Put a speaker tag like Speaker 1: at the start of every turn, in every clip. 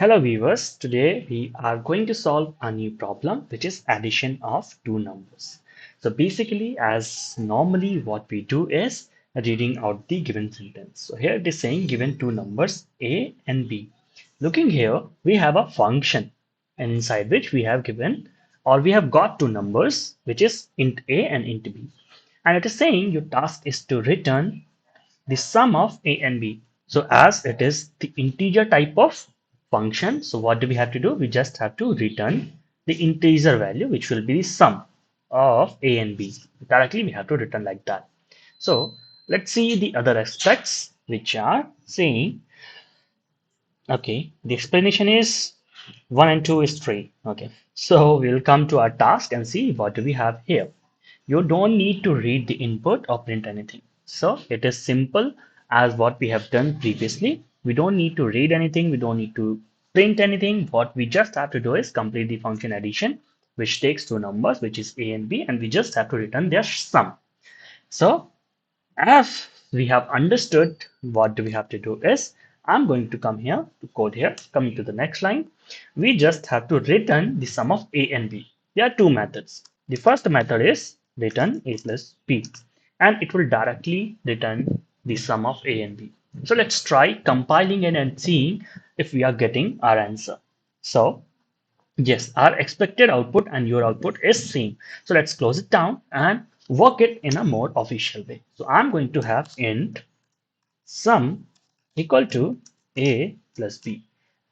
Speaker 1: Hello viewers, today we are going to solve a new problem which is addition of two numbers. So basically as normally what we do is reading out the given sentence. So here it is saying given two numbers A and B. Looking here we have a function inside which we have given or we have got two numbers which is int A and int B. And it is saying your task is to return the sum of a and b. So as it is the integer type of function, so what do we have to do? We just have to return the integer value, which will be the sum of a and b. Directly we have to return like that. So let's see the other aspects which are saying, okay, the explanation is 1 and 2 is 3. Okay, so we'll come to our task and see what do we have here. You don't need to read the input or print anything. So it is simple as what we have done previously. We don't need to read anything. We don't need to print anything. What we just have to do is complete the function addition, which takes two numbers, which is a and b, and we just have to return their sum. So as we have understood, what do we have to do is I'm going to come here to code here. Coming to the next line, we just have to return the sum of a and b. There are two methods. The first method is return a plus b, and it will directly return the sum of a and b. So let's try compiling it and seeing if we are getting our answer. So yes, our expected output and your output is same. So let's close it down and work it in a more official way. So I'm going to have int sum equal to a plus b.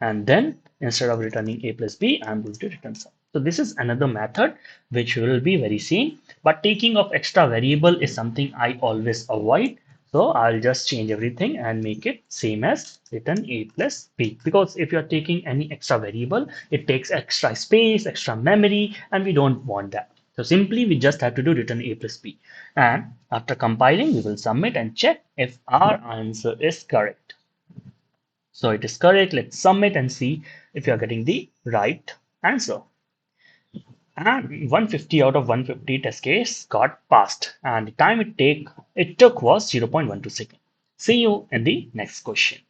Speaker 1: And then instead of returning a plus b, I'm going to return sum. So this is another method which will be very same, but taking of extra variable is something I always avoid. So I'll just change everything and make it same as return a plus b, because if you're taking any extra variable, it takes extra space, extra memory, and we don't want that. So simply we just have to do return a plus b. And after compiling, we will submit and check if our answer is correct. So it is correct. Let's submit and see if you are getting the right answer. And 150 out of 150 test case got passed, and the time it took was 0.12 seconds. See you in the next question.